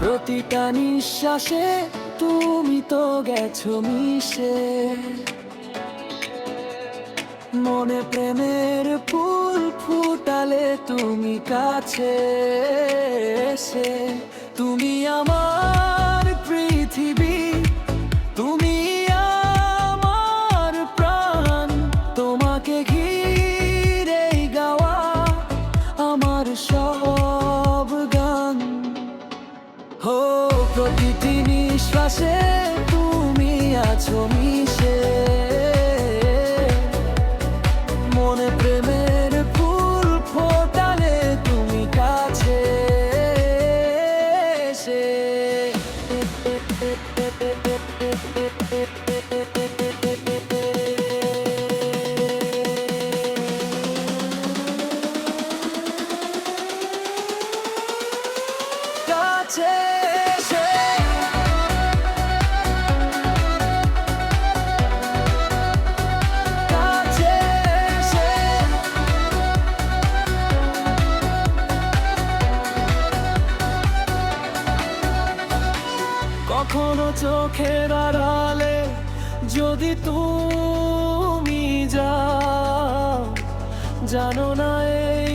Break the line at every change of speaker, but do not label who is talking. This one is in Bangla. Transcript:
প্রতিটা নিঃশ্বাসে তুমি তো গেছো মিশে, মনে প্রেমের ফুল ফুটালে তুমি কাছে এসে। তুমি আমার পৃথিবী, তুমি আমার প্রাণ, তোমাকে ঘিরেই গাওয়া আমার সব গান। হো প্রতিটি নিঃশ্বাসে তুমি আছো মিশে, মনে প্রেমের ফুল ফোটালে তুমি কাছে এসে। কাছে এসে কাছে এসে কখনো চোখের আড়ালে যদি তুমি যাও, জানো না এই